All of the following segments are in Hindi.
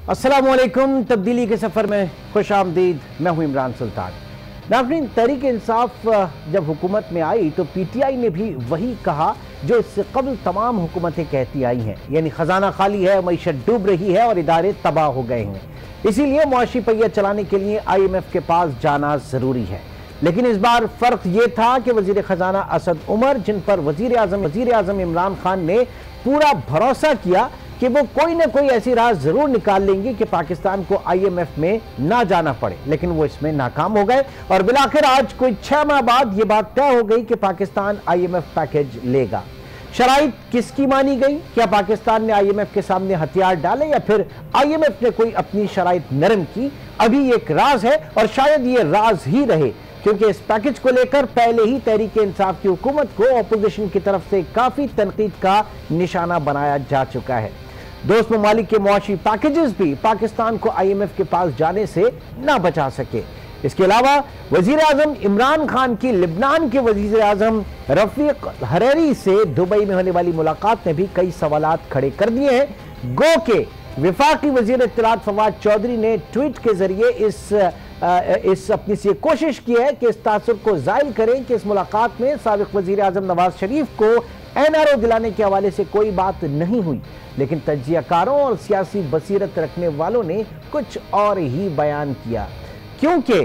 अस्सलामुअलैकुम। तब्दीली के सफ़र में खुश आमदीद। मैं हूँ इमरान सुल्तान। नाज़रीन, तहरीक इंसाफ जब हुकूमत में आई तो पीटीआई ने भी वही कहा जो इससे कबल तमाम हुकूमतें कहती आई हैं, यानी ख़जाना खाली है, मईशत डूब रही है और इदारे तबाह हो गए हैं। इसीलिए मुआशी पहिया चलाने के लिए IMF के पास जाना ज़रूरी है। लेकिन इस बार फ़र्क ये था कि वज़ीर ख़जाना असद उमर, जिन पर वज़ीर आज़म इमरान खान ने पूरा भरोसा किया कि वो कोई ना कोई ऐसी राह जरूर निकाल लेंगे कि पाकिस्तान को IMF में ना जाना पड़े, लेकिन वो इसमें नाकाम हो गए और बिलाखिर आज कोई 6 माह बाद ये बात तय हो गई कि पाकिस्तान IMF पैकेज लेगा। शराइत किसकी मानी गई? क्या पाकिस्तान ने IMF के सामने हथियार डाले या फिर IMF ने कोई अपनी शराइत नरम की? अभी एक राज है और शायद ये राज ही रहे, क्योंकि इस पैकेज को लेकर पहले ही तहरीक इंसाफ की हुकूमत को अपोजिशन की तरफ से काफी तनकीद का निशाना बनाया जा चुका है। दोस्त ममालिक के मुआशी पैकेजेस भी पाकिस्तान को IMF के पास जाने से ना बचा सके। इसके अलावा वजीर आजम इमरान खान की लिबनान के वजीर आजम रफीक हरेरी से दुबई में होने वाली मुलाकात ने भी कई सवालात खड़े कर दिए हैं। गो के विफाकी वजीर इत्तलात फवाद चौधरी ने ट्वीट के जरिए इस अपनी से कोशिश की है कि इस तासुर को जाहिर करें कि इस मुलाकात में साबिक वजीर आजम नवाज शरीफ को NRO दिलाने के हवाले से कोई बात नहीं हुई, लेकिन तज्जियाकारों और सियासी बसीरत रखने वालों ने कुछ और ही बयान किया, क्योंकि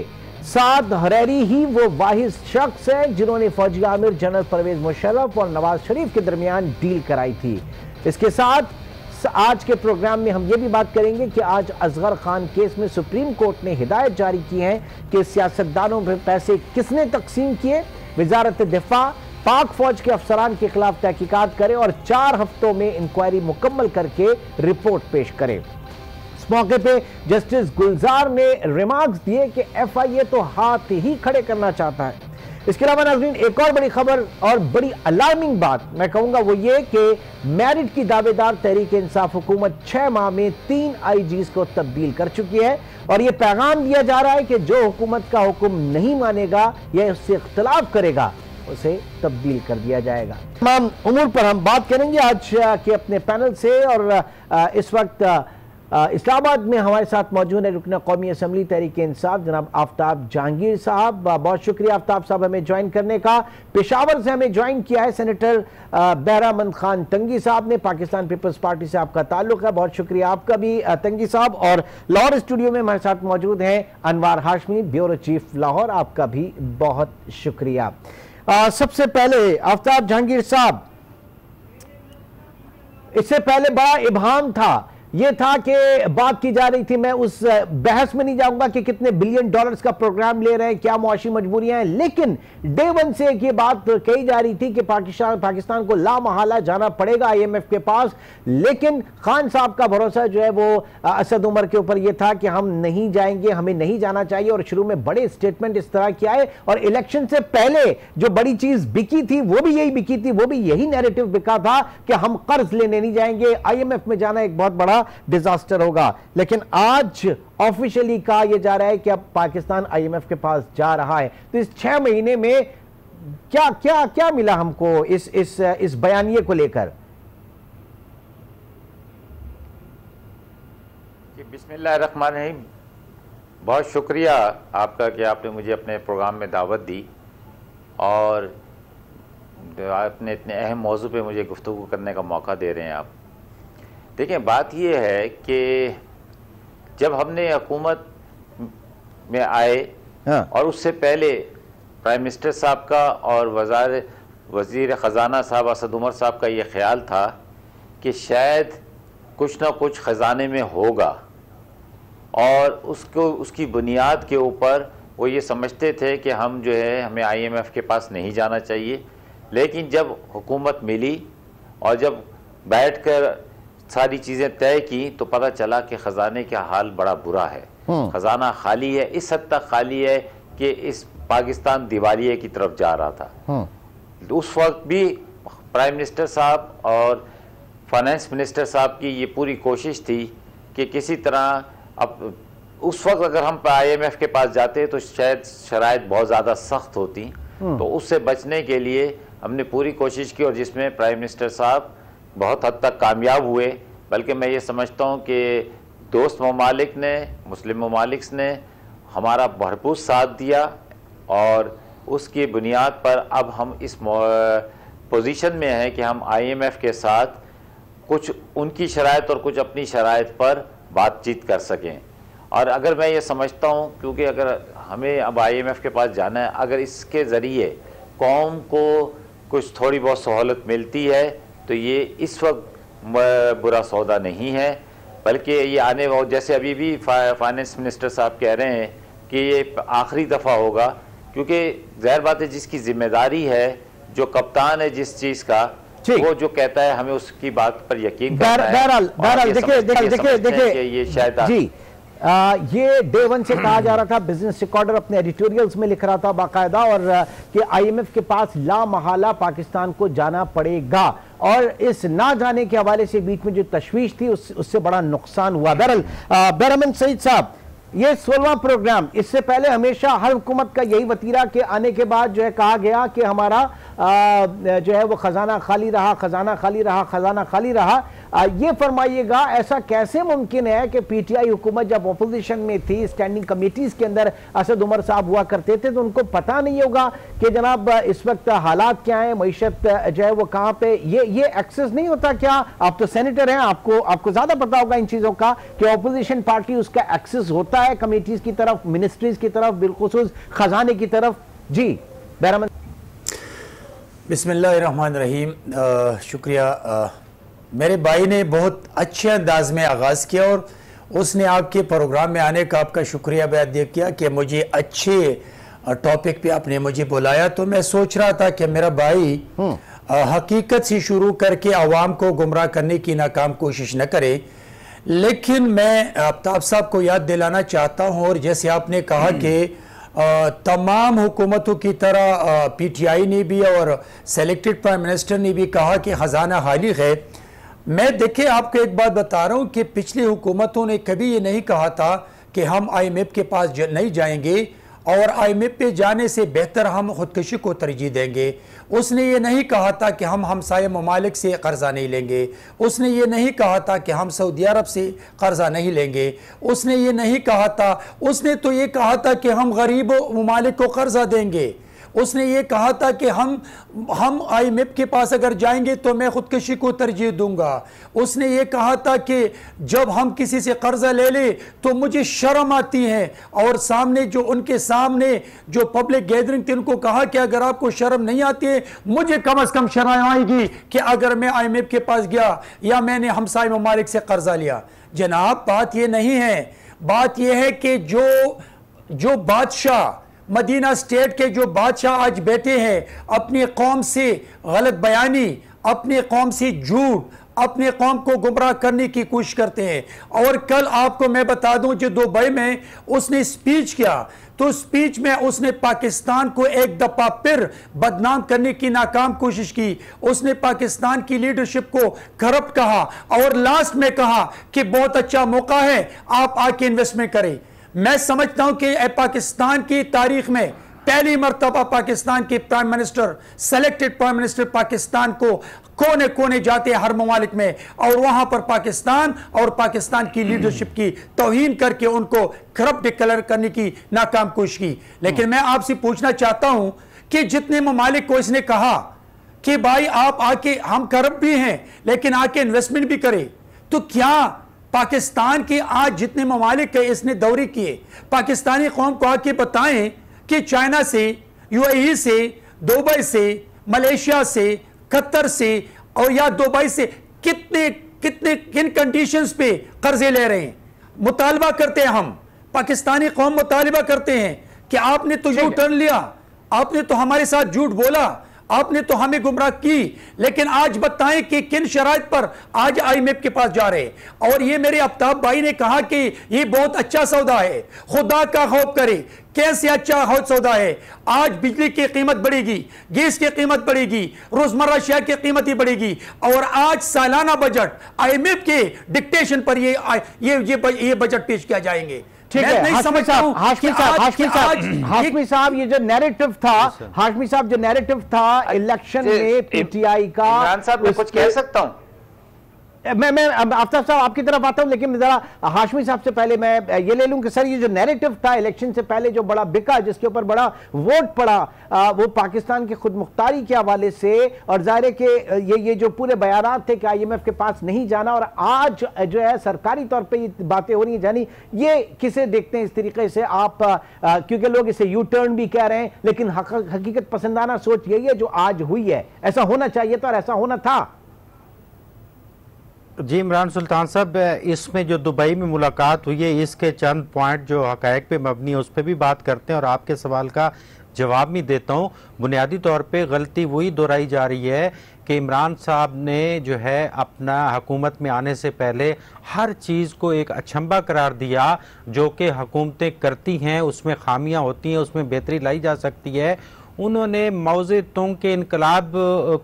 साद हरेरी ही वो वाहिद शख्स है जिन्होंने फौजी आमिर जनरल परवेज मुशर्रफ और नवाज शरीफ के दरमियान डील कराई थी। इसके साथ आज के प्रोग्राम में हम ये भी बात करेंगे कि आज असगर खान केस में सुप्रीम कोर्ट ने हिदायत जारी की है कि सियासतदानों पर पैसे किसने तकसीम किए। वजारत दिफा पाक फौज के अफसरान के खिलाफ तहकीकात करे और 4 हफ्तों में इंक्वायरी मुकम्मल करके रिपोर्ट पेश करे। इस मौके पे जस्टिस गुलजार ने रिमार्क्स दिए कि FIA तो हाथ ही खड़े करना चाहता है। इसके अलावा नाज़रीन, एक और बड़ी खबर और बड़ी अलार्मिंग बात मैं कहूंगा वो ये कि मैरिट की दावेदार तहरीक इंसाफ हुकूमत 6 माह में 3 IGs को तब्दील कर चुकी है और यह पैगाम दिया जा रहा है कि जो हुकूमत का हुक्म नहीं मानेगा या उससे इख्तिलाफ करेगा उसे तब्दील कर दिया जाएगा। तमाम उमूर पर हम बात करेंगे आज के अपने पैनल से और इस वक्त इस्लामाबाद में हमारे साथ मौजूद है रुकन कौमी असम्बली तहरीक इंसाफ जनाब आफ्ताब जहांगीर साहब। बहुत शुक्रिया आफ्ताब साहब हमें ज्वाइन करने का। पेशावर से हमें ज्वाइन किया है सेनेटर बहरामंद खान तंगी साहब ने। पाकिस्तान पीपल्स पार्टी से आपका ताल्लुक है, बहुत शुक्रिया आपका भी तंगी साहब। और लाहौर स्टूडियो में हमारे साथ मौजूद हैं अनवार हाशमी, ब्यूरो चीफ लाहौर, आपका भी बहुत शुक्रिया। सबसे पहले आफ्ताब जहांगीर साहब, इससे पहले बड़ा इबहाम था, यह था कि बात की जा रही थी, मैं उस बहस में नहीं जाऊंगा कि कितने बिलियन डॉलर्स का प्रोग्राम ले रहे हैं, क्या मुआशी मजबूरियां हैं, लेकिन डे 1 से एक ये बात कही जा रही थी कि पाकिस्तान को लामहला जाना पड़ेगा IMF के पास। लेकिन खान साहब का भरोसा जो है वो असद उमर के ऊपर यह था कि हम नहीं जाएंगे, हमें नहीं जाना चाहिए। और शुरू में बड़े स्टेटमेंट इस तरह के आए और इलेक्शन से पहले जो बड़ी चीज बिकी थी वो भी यही बिकी थी, वो भी यही नैरेटिव बिका था कि हम कर्ज लेने नहीं जाएंगे, IMF में जाना एक बहुत बड़ा डिजास्टर होगा। लेकिन आज ऑफिशियली कहा यह जा रहा है कि अब पाकिस्तान IMF के पास जा रहा है। तो इस 6 महीने में क्या क्या क्या मिला हमको इस बयानिए को लेकर? बिस्मिल्लाहिर्रहमानिर्रहीम, बहुत शुक्रिया आपका कि आपने मुझे अपने प्रोग्राम में दावत दी और आपने इतने अहम मौजू पे मुझे गुफ्तगू करने का मौका दे रहे हैं आप। देखिए, बात यह है कि जब हमने हुकूमत में आए और उससे पहले प्राइम मिनिस्टर साहब का और वज़ीर ख़जाना साहब असद उमर साहब का ये ख्याल था कि शायद कुछ ना कुछ ख़जाने में होगा और उसकी बुनियाद के ऊपर वो ये समझते थे कि हम जो है हमें IMF के पास नहीं जाना चाहिए। लेकिन जब हुकूमत मिली और जब बैठकर सारी चीज़ें तय की तो पता चला कि ख़जाने का हाल बड़ा बुरा है। ख़जाना खाली है, इस हद तक खाली है कि इस पाकिस्तान दिवालिये की तरफ जा रहा था। उस वक्त भी प्राइम मिनिस्टर साहब और फाइनेंस मिनिस्टर साहब की ये पूरी कोशिश थी कि किसी तरह, अब उस वक्त अगर हम IMF के पास जाते तो शायद शराइत बहुत ज़्यादा सख्त होती, तो उससे बचने के लिए हमने पूरी कोशिश की और जिसमें प्राइम मिनिस्टर साहब बहुत हद तक कामयाब हुए। बल्कि मैं ये समझता हूँ कि दोस्त ममालिक ने, मुस्लिम ममालिक ने हमारा भरपूर साथ दिया और उसकी बुनियाद पर अब हम इस पोजीशन में हैं कि हम IMF के साथ कुछ उनकी शराइत और कुछ अपनी शराइत पर बातचीत कर सकें। और अगर मैं ये समझता हूँ, क्योंकि अगर हमें अब IMF के पास जाना है, अगर इसके ज़रिए कौम को कुछ थोड़ी बहुत सहूलत मिलती है तो ये इस वक्त बुरा सौदा नहीं है, बल्कि ये आने वाले, जैसे अभी भी फाइनेंस मिनिस्टर साहब कह रहे हैं कि ये आखिरी दफ़ा होगा, क्योंकि ज़ाहिर बात है जिसकी ज़िम्मेदारी है, जो कप्तान है जिस चीज़ का, वो जो कहता है हमें उसकी बात पर यकीन करना है। बहरहाल देखिए ये शायद जी ये डे वन से कहा जा रहा था, बिजनेस रिकॉर्डर अपने एडिटोरियल्स में लिख रहा था बाकायदा, और कि IMF के पास ला महाला पाकिस्तान को जाना पड़ेगा, और इस ना जाने के हवाले से बीच में जो तशवीश थी उससे बड़ा नुकसान हुआ। बहरहाल बैरमन सईद साहब, ये 16वां प्रोग्राम, इससे पहले हमेशा हर हुकूमत का यही वतीरा के आने के बाद जो है कहा गया कि हमारा जो है वो खजाना खाली रहा, खजाना खाली रहा, खजाना खाली रहा। ये फरमाइएगा, ऐसा कैसे मुमकिन है कि PTI हुकूमत जब अपोजिशन में थी, स्टैंडिंग कमेटीज के अंदर असद उमर साहब हुआ करते थे, तो उनको पता नहीं होगा कि जनाब इस वक्त हालात क्या है, मईशत जो है वो कहाँ पे, ये एक्सेस नहीं होता क्या? आप तो सेनेटर हैं, आपको ज्यादा पता होगा इन चीजों का कि अपोजिशन पार्टी उसका एक्सेस होता है कमेटीज की तरफ, मिनिस्ट्रीज की तरफ, बिलखुसूस खजाने की तरफ। जी बैरमन। बिस्मिल्लाहिर्रहमानिर्रहीम। शुक्रिया। मेरे भाई ने बहुत अच्छे अंदाज में आगाज़ किया और उसने आपके प्रोग्राम में आने का आपका शुक्रिया अदा किया कि मुझे अच्छे टॉपिक पे आपने मुझे बुलाया। तो मैं सोच रहा था कि मेरा भाई हकीकत से शुरू करके आवाम को गुमराह करने की नाकाम कोशिश न करे, लेकिन मैं आफ्ताब साहब को याद दिलाना चाहता हूँ, और जैसे आपने कहा कि तमाम हुकूमतों की तरह PTI ने भी और सेलेक्टेड प्राइम मिनिस्टर ने भी कहा कि खजाना खाली है। मैं देखिए आपको एक बात बता रहा हूँ कि पिछली हुकूमतों ने कभी ये नहीं कहा था कि हम IMF के पास नहीं जाएंगे और IMF पे जाने से बेहतर हम खुदकशी को तरजीह देंगे। उसने ये नहीं कहा था कि हम हमसाये ममालिक से कर्जा नहीं लेंगे। उसने ये नहीं कहा था कि हम सऊदी अरब से कर्जा नहीं लेंगे। उसने ये नहीं कहा था, उसने तो ये कहा था कि हम गरीब ममालिक को कर्जा देंगे। उसने ये कहा था कि हम IMF के पास अगर जाएंगे तो मैं खुदकशी को तरजीह दूंगा। उसने ये कहा था कि जब हम किसी से कर्जा ले ले तो मुझे शर्म आती है, और सामने जो उनके सामने जो पब्लिक गैदरिंग थी उनको कहा कि अगर आपको शर्म नहीं आती है, मुझे कम अज कम शर्म आएगी कि अगर मैं IMF के पास गया या मैंने हमसाये ममालिक से कर्जा लिया। जनाब बात ये नहीं है, बात यह है कि जो बादशाह, मदीना स्टेट के जो बादशाह आज बैठे हैं, अपनी कौम से गलत बयानी, अपनी कौम से झूठ, अपने कौम को गुमराह करने की कोशिश करते हैं। और कल आपको मैं बता दूं जो दुबई में उसने स्पीच किया, तो स्पीच में उसने पाकिस्तान को एक दफा फिर बदनाम करने की नाकाम कोशिश की। उसने पाकिस्तान की लीडरशिप को करप्ट कहा और लास्ट में कहा कि बहुत अच्छा मौका है, आप आके इन्वेस्टमेंट करें। मैं समझता हूं कि पाकिस्तान की तारीख में पहली मर्तबा पाकिस्तान के prime minister, selected prime minister Pakistan को कोने कोने जाते हैं हर ममालिक में, और वहां पर पाकिस्तान और पाकिस्तान की लीडरशिप की तौहीन करके उनको करप्ट डिक्लेयर करने की नाकाम कोशिश की। लेकिन मैं आपसे पूछना चाहता हूं कि जितने ममालिक को इसने कहा कि भाई आप आके, हम करप्ट भी हैं लेकिन आके इन्वेस्टमेंट भी करें, तो क्या पाकिस्तान के आज जितने ममालिक है इसने दौरे किए, पाकिस्तानी कौम को आके बताएं कि चाइना से, UAE से, दुबई से, मलेशिया से, कतर से और या दुबई से किन कंडीशंस पे कर्जे ले रहे हैं। मुतालबा करते हैं हम, पाकिस्तानी कौम मुतालबा करते हैं कि आपने तो यू टर्न लिया, आपने तो हमारे साथ झूठ बोला, आपने तो हमें गुमराह की, लेकिन आज बताएं कि किन शराइत पर आज IMF के पास जा रहे हैं। और ये मेरे आफ्ताब भाई ने कहा कि ये बहुत अच्छा सौदा है, खुदा का खौफ करे, कैसे अच्छा सौदा है। आज बिजली की कीमत बढ़ेगी, गैस की कीमत बढ़ेगी, रोजमर्रा अशिया की कीमत ही बढ़ेगी, और आज सालाना बजट IMF के डिक्टेशन पर ये बजट पेश किया जाएंगे। ठीक है हाशमी साहब, ये जो नैरेटिव था, हाशमी साहब जो नैरेटिव था इलेक्शन में PTI का, इमरान साहब मैं कुछ कह सकता हूं? मैं आफ्ताब साहब आपकी तरफ आता हूं, लेकिन जरा हाशमी साहब से पहले मैं ये ले लूं कि सर ये जो नैरेटिव था इलेक्शन से पहले जो बड़ा बिका, जिसके ऊपर बड़ा वोट पड़ा, वो पाकिस्तान की खुद मुख्तारी के हवाले से, और जाहिर है कि ये जो पूरे बयानात थे कि IMF के पास नहीं जाना, और आज जो है सरकारी तौर पर ये बातें हो रही हैं, जानी ये किसे देखते हैं इस तरीके से आप? क्योंकि लोग इसे यू टर्न भी कह रहे हैं, लेकिन हकीकत पसंदाना सोच यही है जो आज हुई है। ऐसा होना चाहिए था और ऐसा होना था। जी इमरान सुल्तान साहब, इसमें जो दुबई में मुलाकात हुई है इसके चंद पॉइंट जो हकायक पे मबनी है उस पर भी बात करते हैं और आपके सवाल का जवाब भी देता हूँ। बुनियादी तौर पे गलती वही दोहराई जा रही है कि इमरान साहब ने जो है अपना हुकूमत में आने से पहले हर चीज़ को एक अचंभा करार दिया जो कि हुकूमतें करती हैं, उसमें खामियां होती हैं, उसमें बेहतरी लाई जा सकती है। उन्होंने मौजे तुंग के इनकलाब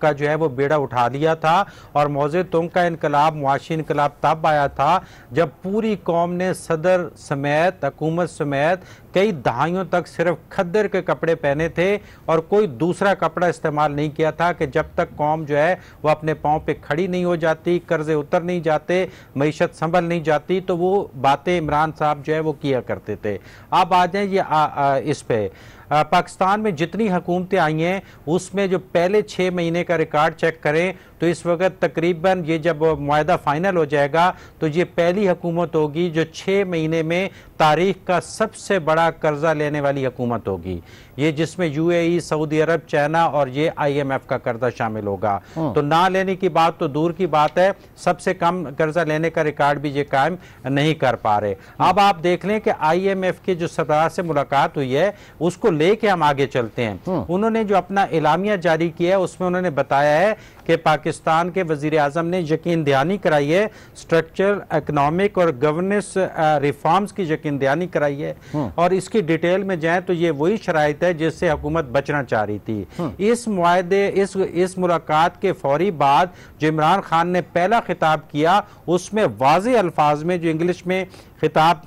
का जो है वो बेड़ा उठा लिया था, और मौजे तुंग का इनकलाब, मुआशी इनकलाब तब आया था जब पूरी कौम ने सदर समेत, हुकूमत समेत कई दहाइयों तक सिर्फ खद्दर के कपड़े पहने थे और कोई दूसरा कपड़ा इस्तेमाल नहीं किया था, कि जब तक कौम जो है वो अपने पाँव पे खड़ी नहीं हो जाती, कर्जे उतर नहीं जाते, मईशत संभल नहीं जाती, तो वो बातें इमरान साहब जो है वो किया करते थे। अब आ जाए ये इस पे पाकिस्तान में जितनी हुकूमतें आई हैं उसमें जो पहले 6 महीने का रिकॉर्ड चेक करें तो इस वक्त तकरीबन ये जब मुआहदा फाइनल हो जाएगा तो ये पहली हुकूमत होगी जो 6 महीने में तारीख का सबसे बड़ा कर्जा लेने वाली हुकूमत होगी, ये जिसमें UAE, सऊदी अरब, चाइना और ये IMF का कर्जा शामिल होगा। तो ना लेने की बात तो दूर की बात है, सबसे कम कर्जा लेने का रिकॉर्ड भी ये कायम नहीं कर पा रहे। अब आप देख लें कि IMF के जो सरबराह से मुलाकात हुई है उसको लेके हम आगे चलते हैं। उन्होंने जो अपना एलामिया जारी किया है उसमें उन्होंने बताया है कि पाकिस्तान के वजीर आजम ने यकीन दहानी कराई है, स्ट्रक्चरल, इकोनॉमिक और गवर्नेंस रिफॉर्म्स की यकीन दहानी कराई है, और इसकी डिटेल में जाए तो ये वही शराइत है जिससे हुकूमत बचना चाह रही थी। इस मुआहदे, इस मुलाकात के फौरी बाद जो इमरान खान ने पहला खिताब किया उसमें वाज़ेह अल्फाज में जो इंग्लिश में खिताब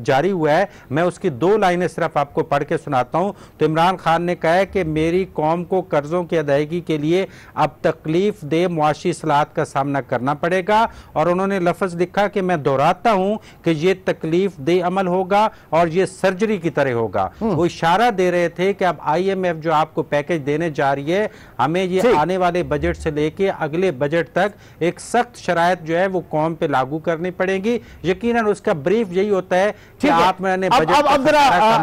जारी हुआ है, मैं उसकी 2 लाइनें सिर्फ आपको पढ़ के सुनाता हूं। तो इमरान खान ने कहा है कि मेरी कौम को कर्जों की अदायगी के लिए अब तकलीफ दे मुआशी इस्लाहात का सामना करना पड़ेगा, और उन्होंने लफ्ज़ लिखा कि मैं दोहराता हूं कि ये तकलीफ दे अमल होगा और ये सर्जरी की तरह होगा। वो इशारा दे रहे थे कि अब IMF जो आपको पैकेज देने जा रही है, हमें ये आने वाले बजट से लेके अगले बजट तक एक सख्त शराइत जो है वो कौम पे लागू करनी पड़ेगी। यकीनन उसका ब्रीफ यही होता है कि आप मैंने बजट कम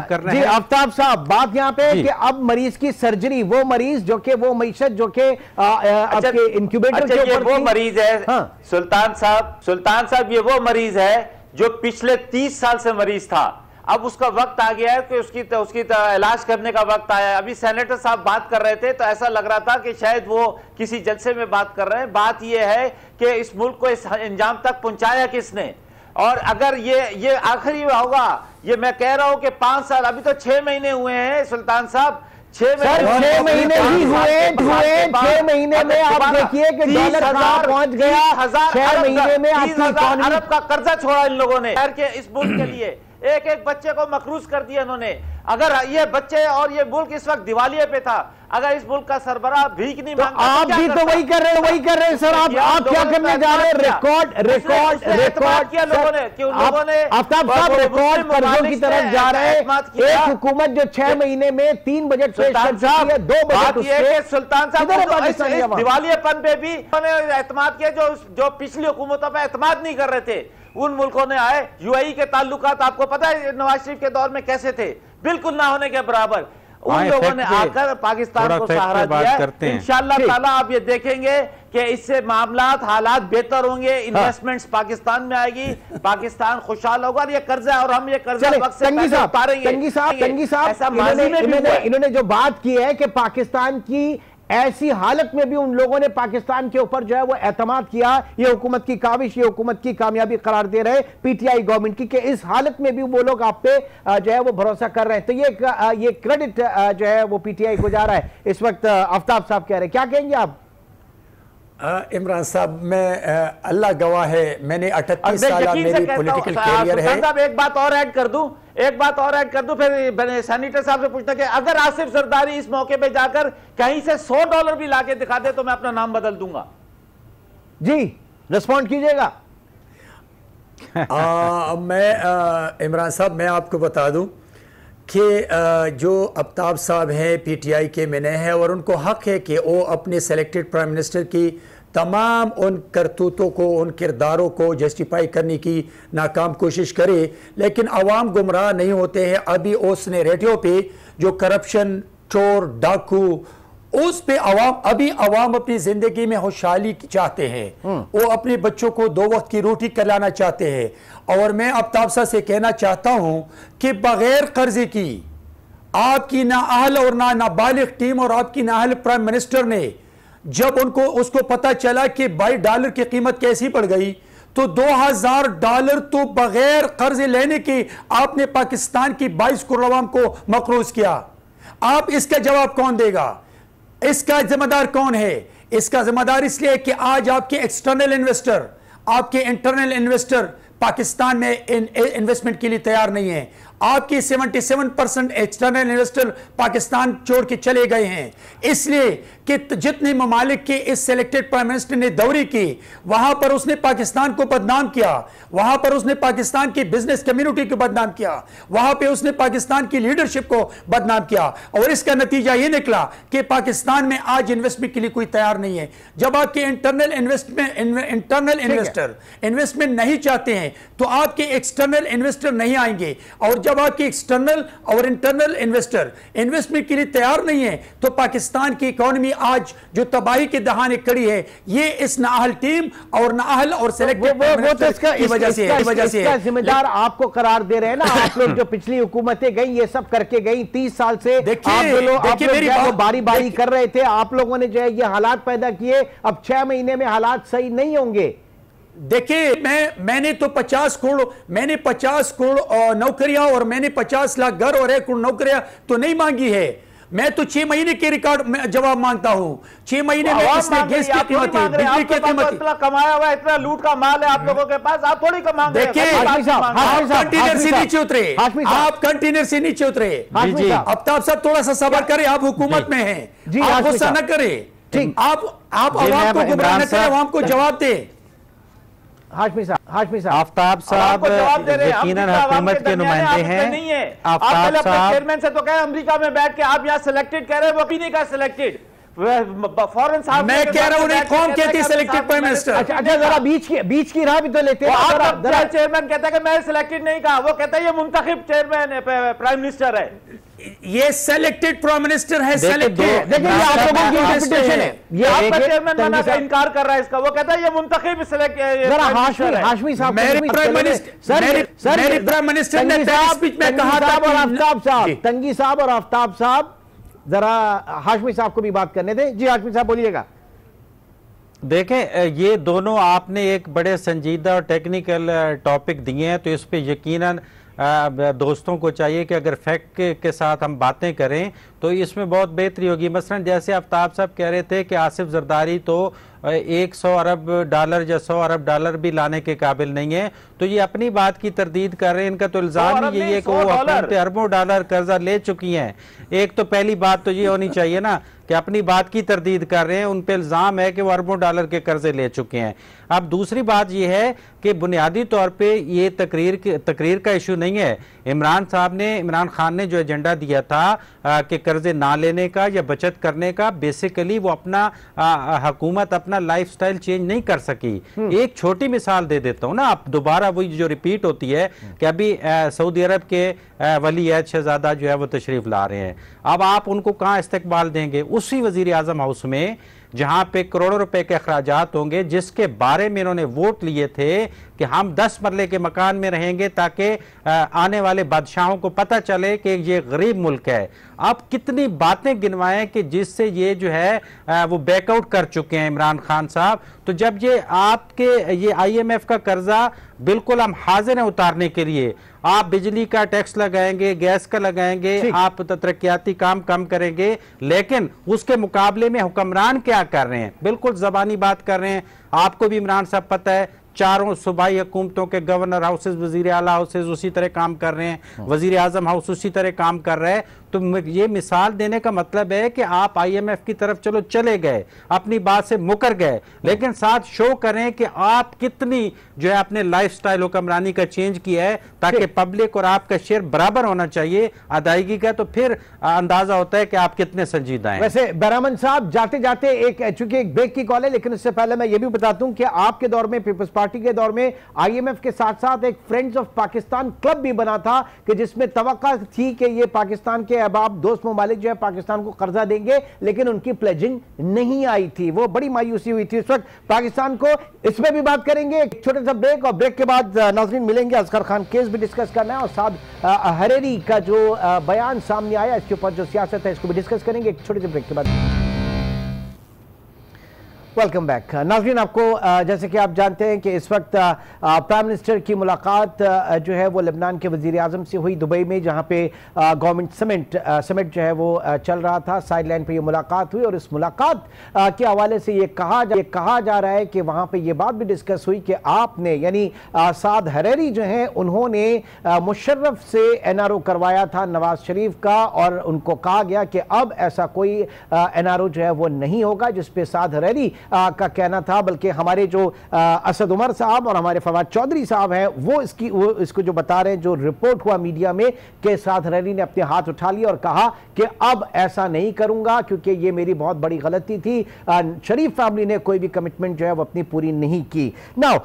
कर रहे हैं। आफ्ताब साहब, बात यहां पे कि अब मरीज की सर्जरी, वो मरीज जो कि वो मईशत जो कि आपके इंक्यूबेटर के ऊपर, वो मरीज है सुल्तान साहब, ये वो मरीज है जो पिछले 30 साल से मरीज था। अब उसका वक्त आ गया है कि उसकी इलाज करने का वक्त आया है। अभी सेनेटर साहब बात कर रहे थे तो ऐसा लग रहा था कि शायद वो किसी जलसे में बात कर रहे हैं। बात ये है कि इस मुल्क को इस अंजाम तक पहुंचाया किसने, और अगर ये आखिरी होगा, ये मैं कह रहा हूं कि 5 साल, अभी तो 6 महीने हुए हैं सुल्तान साहब, 6 महीने ही हुए 6 महीने में आप देखिए कि डॉलर कहां पहुंच गया। 6 महीने में 30,000 अरब का कर्जा छोड़ा इन लोगों ने इस मुल्क के लिए। एक एक बच्चे को मकरूज कर दिया इन्होंने। अगर ये बच्चे और ये मुल्क इस वक्त दिवालिये पे था, अगर इस मुल्क का सरबराह भीख नहीं मांगता, आप भी तो वही कर रहे हैं सर। आप क्या करने जा रहे हैं? रिकॉर्ड किया लोगों ने कि उन लोगों ने आफ्ताब साहब रिकॉर्ड कर्जों की तरफ जा रहे हैं। एक हुकूमत जो 6 महीने में 3 बजट पेश कर चुकी है, 2 बजट। सुल्तान साहब दिवालियेपन पे भी उन्होंने एतमाद किया जो पिछली हुकूमतों पर एतमाद नहीं कर रहे थे। उन मुल्कों ने आए, UAE के ताल्लुकात आपको पता है नवाज शरीफ के दौर में कैसे थे, बिल्कुल ना होने के बराबर। उन लोगों ने आकर पाकिस्तान को सहारा दिया। इंशाअल्लाह ताला आप ये देखेंगे कि इससे मामलात, हालात बेहतर होंगे, इन्वेस्टमेंट्स पाकिस्तान में आएगी, पाकिस्तान खुशहाल होगा। और ये कर्जा, और हम ये कर्जा वक्त से उतारेंगे। इन्होंने जो बात की है कि पाकिस्तान की ऐसी हालत में भी उन लोगों ने पाकिस्तान के ऊपर जो है वो एतमाद किया, ये हुकूमत की काविश, ये हुकूमत की कामयाबी करार दे रहे PTI गवर्नमेंट की, कि इस हालत में भी वो लोग आप पे जो है वो भरोसा कर रहे हैं। तो ये क्रेडिट जो है वो PTI को जा रहा है इस वक्त। आफ्ताब साहब कह रहे हैं, क्या कहेंगे आप? इमरान साहब, मैं अल्लाह गवाह है, मैंने 38 साल मेरी पॉलिटिकल कैरियर है। एक बात और ऐड कर दूं, फिर सैनिटर साहब से पूछना कि अगर आसिफ जरदारी इस मौके पे जाकर कहीं से $100 भी लाके दिखा दे तो मैं अपना नाम बदल दूंगा। जी रिस्पॉन्ड कीजिएगा। मैं इमरान साहब, मैं आपको बता दूं कि जो आफ्ताब साहब हैं पीटीआई के मैंने हैं, और उनको हक है कि वो अपने सेलेक्टेड प्राइम मिनिस्टर की तमाम उन करतूतों को, उन किरदारों को जस्टिफाई करने की नाकाम कोशिश करे, लेकिन अवाम गुमराह नहीं होते हैं। अभी उसने रेडियो पे जो करप्शन, चोर, डाकू, उस पे अवाम अपनी जिंदगी में खुशहाली चाहते हैं। वो अपने बच्चों को 2 वक्त की रोटी खिलाना चाहते हैं। और मैं आफ्ताब साहब से कहना चाहता हूं कि बगैर कर्जे की आपकी नाअहल और नाबालिग टीम और आपकी नाअहल प्राइम मिनिस्टर ने, जब उसको पता चला कि $22 की कीमत कैसी बढ़ गई, तो $2000 तो बगैर कर्जे लेने के आपने पाकिस्तान की 22 करोड़ अवाम को मकरूज किया। आप इसका जवाब कौन देगा? इसका जिम्मेदार कौन है? इसका जिम्मेदार इसलिए कि आज आपके एक्सटर्नल इन्वेस्टर, आपके इंटरनल इन्वेस्टर पाकिस्तान में इन्वेस्टमेंट के लिए तैयार नहीं है। आपकी 77% एक्सटर्नल इन्वेस्टर पाकिस्तान छोड़ के चले गए हैं, इसलिए कि जितने ममालिक के इस सिलेक्टेड प्राइम मिनिस्टर ने दौरे की, वहां पर उसने पाकिस्तान को बदनाम किया, वहां पर उसने पाकिस्तान की बिजनेस कम्युनिटी को बदनाम किया, वहां पे उसने पाकिस्तान की लीडरशिप को बदनाम किया, और इसका नतीजा यह निकला कि पाकिस्तान में आज इन्वेस्टमेंट के लिए कोई तैयार नहीं है। जब आपके इंटरनल इन्वेस्टर इन्वेस्टमेंट नहीं चाहते हैं, तो आपके एक्सटर्नल इन्वेस्टर नहीं आएंगे, और जब आपके एक्सटर्नल और इंटरनल इन्वेस्टर इन्वेस्टमेंट के लिए तैयार नहीं है, तो पाकिस्तान की इकोनॉमी आज जो तबाही के दहाने खड़ी है, ये इस नाअहल टीम और नाअहल और सेलेक्टेड की वजह से इसका जिम्मेदार आपको करार दे रहे हैं ना। आप लोग जो पिछली हुकूमतें गई, ये सब करके गई 30 साल से, आप लोग बारी बारी कर रहे थे। आप लोगों ने जो है ये हालात पैदा किए, अब 6 महीने में हालात सही नहीं होंगे। देखिए, मैंने तो 50 करोड़ नौकरियां और मैंने 50 लाख घर और 1 करोड़ नौकरियां तो नहीं मांगी है। मैं तो 6 महीने के रिकॉर्ड में जवाब मांगता हूं। 6 महीने में किसने गैस की कीमत है, बिजली की कीमत, इतना कमाया हुआ, इतना लूट का माल है आप लोगों के पास, आप थोड़ी कमा रहे हैं। देखिए, आप कंटेनर से नीचे उतरे, आप कंटेनर से नीचे उतरे। आफ्ताब साहब थोड़ा सा सब्र करें, आप हुकूमत में हैं, आप गुस्सा न करें। आप आवाम को गुमराह न करें, आवाम को जवाब दें। हाशमी साहब, आफ्ताब साहब यकीनन हुकूमत के नुमाइंदे हैं। नहीं है, आफ्ताब साहब चेयरमैन से तो कहे अमेरिका में बैठ के आप यहाँ सिलेक्टेड कह रहे हैं, वो भी नहीं कहा सिलेक्टेड। फॉरेन साहब, मैं कह रहा हूं, कौन कहती है सिलेक्टेड प्राइम मिनिस्टर? अच्छा, जरा बीच की राह भी तो लेते हैं। चेयरमैन कहता है कि मैं सिलेक्टेड नहीं कहा, वो कहता है ये मुंतखब चेयरमैन प्राइम मिनिस्टर है। ये सेलेक्टेड प्राइम मिनिस्टर है, सेलेक्टेड। देखिए, ये आप लोगों की इंटरप्रिटेशन है। ये आपका चेयरमैन मना का इनकार कर रहा है इसका, वो कहता है ये मुंतखब हाशमी साहब, मेरी प्राइम मिनिस्टर ने स्पीच में कहा था। और आफ्ताब साहब, तंगी साहब और आफ्ताब साहब, जरा हाशमी साहब को भी बात करने दें। जी हाशमी साहब, बोलिएगा। देखें, ये दोनों आपने एक बड़े संजीदा और टेक्निकल टॉपिक दिए हैं, तो इस पे यकीनन दोस्तों को चाहिए कि अगर फैक्ट के साथ हम बातें करें तो इसमें बहुत बेहतरी होगी। मसलन जैसे आफ्ताब साहब कह रहे थे कि आसिफ जरदारी तो 100 अरब डॉलर या 100 अरब डॉलर भी लाने के काबिल नहीं है, तो ये अपनी बात की तरदीद कर रहे हैं। इनका तो इल्जाम ही यही है कि वो अपने अरबों डॉलर कर्जा ले चुकी हैं। एक तो पहली बात तो ये होनी चाहिए ना कि अपनी बात की तरदीद कर रहे हैं, उन पे इल्जाम है कि वो अरबों डॉलर के कर्जे ले चुके हैं। अब दूसरी बात ये है कि बुनियादी तौर पे ये तकरीर का इशू नहीं है। इमरान खान ने जो एजेंडा दिया था कि कर्जे ना लेने का या बचत करने का, बेसिकली वो अपना हुकूमत अपना लाइफस्टाइल चेंज नहीं कर सकी। एक छोटी मिसाल दे देता हूं ना, आप दोबारा वही जो रिपीट होती है कि अभी सऊदी अरब के वली अहद शहजादा जो है वो तशरीफ ला रहे हैं। अब आप उनको कहां इस्तकबाल देंगे? उसी वजीर आजम हाउस में जहां पे करोड़ों रुपए के अखराजात होंगे, जिसके बारे में इन्होंने वोट लिए थे कि हम 10 मरले के मकान में रहेंगे ताकि आने वाले बादशाहों को पता चले कि ये गरीब मुल्क है। अब कितनी बातें गिनवाएं कि जिससे ये जो है वो बैकआउट कर चुके हैं इमरान खान साहब। तो जब ये आपके ये IMF का कर्जा बिल्कुल हम हाजिर हैं उतारने के लिए, आप बिजली का टैक्स लगाएंगे, गैस का लगाएंगे, आप तरक्याती काम कम करेंगे, लेकिन उसके मुकाबले में हुक्मरान क्या कर रहे हैं? बिल्कुल जबानी बात कर रहे हैं। आपको भी इमरान साहब पता है चारों सूबाई हुकूमतों के गवर्नर हाउसेज, वजीर आला हाउसेज उसी तरह काम कर रहे हैं, वजीर आजम हाउस उसी तरह काम कर रहे हैं। तो ये मिसाल देने का मतलब है कि आप IMF की तरफ चलो चले गए, अपनी बात से मुकर गए, लेकिन साथ शो करें कि आप कितनी जो है अपने लाइफस्टाइल हुक्मरानी का चेंज किया है, ताकि पब्लिक और आपका शेयर बराबर होना चाहिए अदायगी का, तो फिर अंदाजा होता है कि आप कितने संजीदा हैं। वैसे बहरामन साहब, जाते जाते चूंकि एक ब्रेक की कॉल है, लेकिन उससे पहले मैं ये भी बता दूं कि आपके दौर में, पीपल्स पार्टी के दौर में IMF के साथ साथ एक फ्रेंड्स ऑफ पाकिस्तान क्लब भी बना था, कि जिसमें तवक्का थी कि ये पाकिस्तान के अहबाब दोस्त ममालिक जो है पाकिस्तान को कर्जा देंगे, लेकिन उनकी प्लेजिंग नहीं आई थी। वो बड़ी मायूसी हुई थी इस वक्त पाकिस्तान को। इसमें भी बात करेंगे, एक छोटे सा ब्रेक, और ब्रेक के बाद नाज़रीन मिलेंगे, असगर खान केस भी डिस्कस करना है, और साथ हरेरी का जो बयान सामने आया इसके ऊपर जो सियासत है इसको भी डिस्कस करेंगे एक छोटे से ब्रेक के बाद। वेलकम बैक नाज़रीन। आपको जैसे कि आप जानते हैं कि इस वक्त प्राइम मिनिस्टर की मुलाकात जो है वो लेबनान के वज़ीर आज़म से हुई दुबई में, जहां पे गवर्नमेंट समिट जो है वो चल रहा था। साइड लाइन पर ये मुलाकात हुई, और इस मुलाकात के हवाले से ये कहा जा रहा है कि वहां पे ये बात भी डिस्कस हुई कि आपने यानी साद हरेरी जो हैं उन्होंने मुशर्रफ से NRO करवाया था नवाज शरीफ का, और उनको कहा गया कि अब ऐसा कोई NRO जो है वो नहीं होगा जिस पे साद हरेरी का कहना था, बल्कि हमारे जो असद उमर साहब और हमारे फवाद चौधरी साहब हैं वो इसको जो बता रहे हैं, जो रिपोर्ट हुआ मीडिया में कि साद हरेरी ने अपने हाथ उठा लिया और कहा कि अब ऐसा नहीं करूंगा, क्योंकि ये मेरी बहुत बड़ी गलती थी। शरीफ फैमिली ने कोई भी कमिटमेंट जो है वो अपनी पूरी नहीं की। नाउ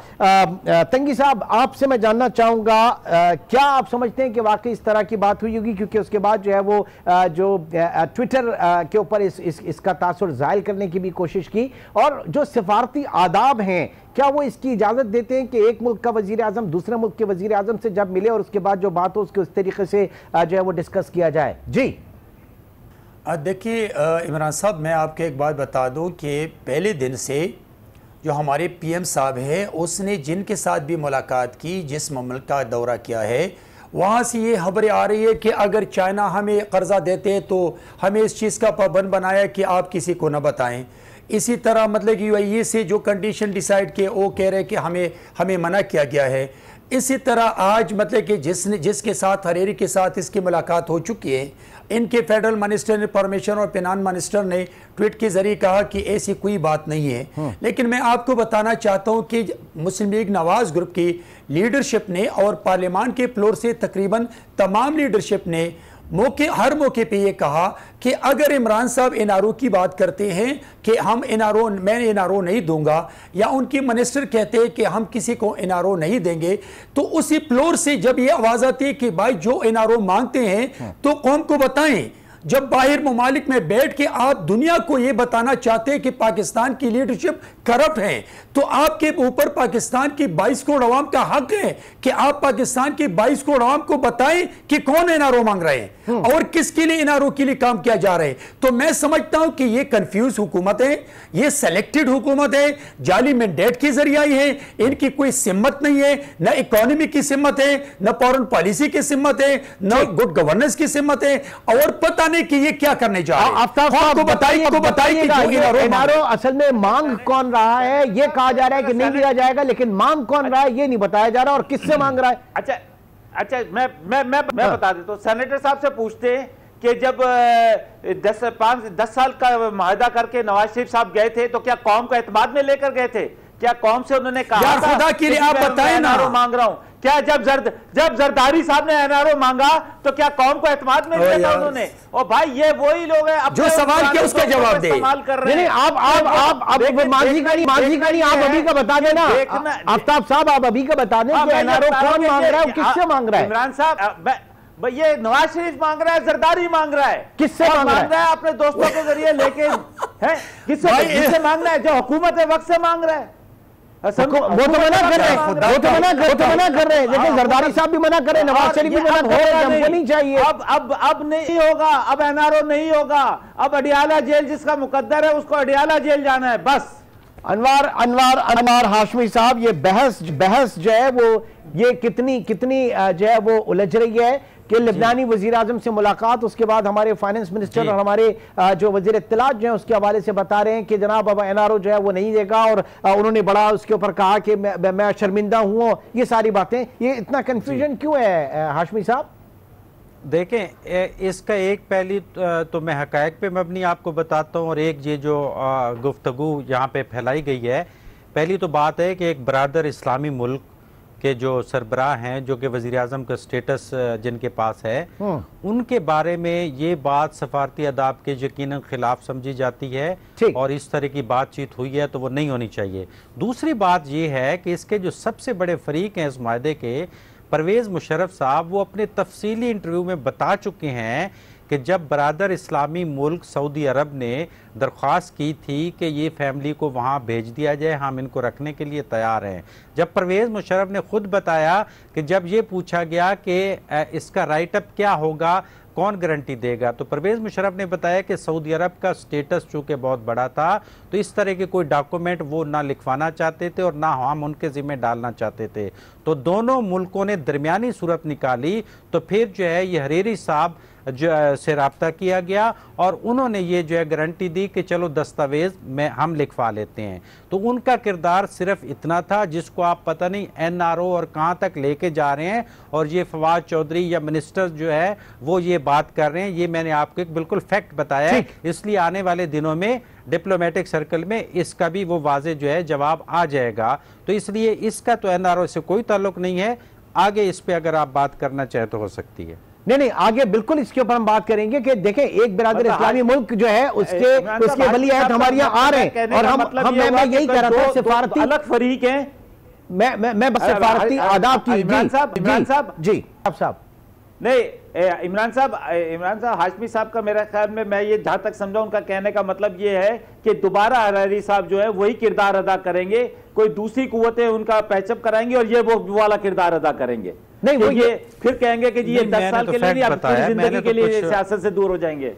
तंगी साहब, आपसे मैं जानना चाहूंगा, क्या आप समझते हैं कि वाकई इस तरह की बात हुई होगी? क्योंकि उसके बाद जो है वो जो ट्विटर के ऊपर इसका तासुर जाहिर करने की भी कोशिश की, और जो सिफारती आदाब हैं क्या वो इसकी इजाजत देते हैं कि एक मुल्क का वजीर आजम दूसरे मुल्क के वजीर आजम से जब मिले और उसके बाद जो बात हो उसके उस तरीके से जो है वो डिस्कस किया जाए? जी देखिए इमरान साहब, मैं आपको एक बात बता दूं कि पहले दिन से जो हमारे PM साहब हैं उसने जिनके साथ भी मुलाकात की, जिस मुल्क का दौरा किया है, वहाँ से ये खबरें आ रही है कि अगर चाइना हमें कर्जा देते हैं तो हमें इस चीज़ का पाबंद बनाया कि आप किसी को न बताएं। इसी तरह मतलब कि UAE से जो कंडीशन डिसाइड किए वो कह रहे हैं कि हमें मना किया गया है। इसी तरह आज मतलब कि जिसके साथ हरेरी के साथ इसकी मुलाकात हो चुकी है, इनके फेडरल मिनिस्टर ने परमिशन और फिनांस मिनिस्टर ने ट्वीट के जरिए कहा कि ऐसी कोई बात नहीं है। लेकिन मैं आपको बताना चाहता हूं कि मुस्लिम लीग नवाज ग्रुप की लीडरशिप ने और पार्लियामान के फ्लोर से तकरीबन तमाम लीडरशिप ने हर मौके पे ये कहा कि अगर इमरान साहब NRO की बात करते हैं कि मैं NRO नहीं दूंगा, या उनके मिनिस्टर कहते हैं कि हम किसी को NRO नहीं देंगे, तो उसी फ्लोर से जब ये आवाज आती है कि भाई जो NRO मांगते हैं तो कौम को बताएं। जब बाहर ममालिक में बैठ के आप दुनिया को यह बताना चाहते हैं कि पाकिस्तान की लीडरशिप करप्ट है, तो आपके ऊपर पाकिस्तान की 22 करोड़ अवाम का हक है कि आप पाकिस्तान की 22 करोड़ अवाम को बताएं कि कौन NRO मांग रहे हैं और किसके लिए NRO के लिए काम किया जा रहा है। तो मैं समझता हूं कि ये कंफ्यूज हुकूमत है, ये सेलेक्टेड हुकूमत है, जाली मैंडेट के जरिए आई है, इनकी कोई सिम्मत नहीं है, न इकोनॉमी की सिम्मत है, न फॉरेन पॉलिसी की सिम्मत है, न गुड गवर्नेंस की सिम्मत है, और पता कि ये क्या करने जा रहे हैं। बताइए NRO असल में मांग कौन रहा है? ये कहा जा रहा है कि नहीं लिया जाएगा, लेकिन मांग कौन रहा है ये नहीं बताया जा रहा, और किससे मांग रहा है? अच्छा मैं बता देता हूं। सेनेटर साहब से पूछते हैं कि जब 10 साल का माहिदा करके नवाज शरीफ साहब गए थे तो क्या कौम को एतमाद में लेकर गए थे? क्या कौम से उन्होंने कहा था खुदा के लिए आप बताएं ना, NRO मांग रहा हूं? क्या जब जरदारी साहब ने NRO मांगा तो क्या कौम को एतमाद में लिया था उन्होंने? और भाई ये वही लोग हैं जो सवाल किया उसका जवाब दे। नहीं, आप मांझी गाड़ी आप अभी का बता देना। आफ्ताब साहब आप अभी का बता दें कि NRO कौन मांग रहा है, किससे मांग रहा है? इमरान साहब, ये नवाज शरीफ मांग रहा है, जरदारी मांग रहा है। किससे मांग रहा है? अपने दोस्तों के जरिए लेके है। किससे मांग रहा है? जो हुकूमत है वक्त से मांग रहा है। वो तो मना कर रहे हैं, लेकिन जरदारी साहब भी मना कर रहे हैं, नवाज शरीफ भी मना कर रहे हैं, हमको नहीं चाहिए। अब नहीं होगा, अब NRO नहीं होगा। अब अडियाला जेल जिसका मुकद्दर है उसको अडियाला जेल जाना है बस। अनवार हाशमी साहब, ये बहस जो है वो ये कितनी जो है वो उलझ रही है, कि लेबनानी वजीर आजम से मुलाकात, उसके बाद हमारे फाइनेंस मिनिस्टर और हमारे जो वजीर इत्तलात जो है उसके हवाले से बता रहे हैं कि जनाब अब NRO जो है वो नहीं देगा, और उन्होंने बड़ा उसके ऊपर कहा कि मैं शर्मिंदा हूँ। ये सारी बातें, ये इतना कंफ्यूजन क्यों है हाशमी साहब? देखें, इसका एक पहली तो मैं हकायक पे मबनी आपको बताता हूँ, और एक ये जो गुफ्तगू यहाँ पे फैलाई गई है। पहली तो बात है कि एक बरादर इस्लामी मुल्क के जो सरबराह हैं, जो कि वज़ीर आज़म का स्टेटस जिनके पास है, उनके बारे में ये बात सफारती अदाब के यकीनन खिलाफ समझी जाती है, और इस तरह की बातचीत हुई है तो वो नहीं होनी चाहिए। दूसरी बात ये है कि इसके जो सबसे बड़े फरीक हैं इस माहदे के, परवेज़ मुशर्रफ साहब, वो अपने तफसीली इंटरव्यू में बता चुके हैं कि जब बरादर इस्लामी मुल्क सऊदी अरब ने दरख्वास्त की थी कि ये फैमिली को वहाँ भेज दिया जाए, हम इनको रखने के लिए तैयार हैं, जब परवेज़ मुशर्रफ ने खुद बताया कि जब ये पूछा गया कि इसका राइट अप क्या होगा, कौन गारंटी देगा, तो परवेज़ मुशर्रफ ने बताया कि सऊदी अरब का स्टेटस चूँकि बहुत बड़ा था तो इस तरह के कोई डॉक्यूमेंट वो ना लिखवाना चाहते थे और ना हम उनके ज़िम्मे डालना चाहते थे। तो दोनों मुल्कों ने दरमियानी सूरत निकाली, तो फिर जो है ये हरीरी साहब से रब्ता किया गया और उन्होंने ये जो है गारंटी दी कि चलो दस्तावेज़ में हम लिखवा लेते हैं। तो उनका किरदार सिर्फ इतना था जिसको आप पता नहीं NRO और कहाँ तक लेके जा रहे हैं, और ये फवाद चौधरी या मिनिस्टर जो है वो ये बात कर रहे हैं। ये मैंने आपको एक बिल्कुल फैक्ट बताया है, इसलिए आने वाले दिनों में डिप्लोमेटिक सर्कल में इसका भी वो वाजे जो है जवाब आ जाएगा। तो इसलिए इसका तो NRO से कोई ताल्लुक नहीं है। आगे इस पे अगर आप बात करना चाहें तो हो सकती है। नहीं, आगे बिल्कुल इसके ऊपर हम बात करेंगे कि देखें, एक बिरादर इस्लामी मुल्क जो है उसके वली अहद हमारी यहाँ आ रहे हैं, और मैं यही कह रहा था सिफारती अलग फरीक हैं। मैं बस सिफारती आदाब की इमरान साहब जी साहब नहीं, इमरान साहब हाशमी साहब का मेरा ख्याल में, मैं ये जहां तक समझा, उनका कहने का मतलब ये है कि दोबारा हरारी साहब जो है वही किरदार अदा करेंगे, कोई दूसरी कुव्वतें उनका पैचअप कराएंगी और ये वो वाला किरदार अदा करेंगे। नहीं, वो ये फिर कहेंगे कि जी ये 10 साल के लिए नहीं, अब पूरी जिंदगी के लिए सियासत से दूर हो जाएंगे।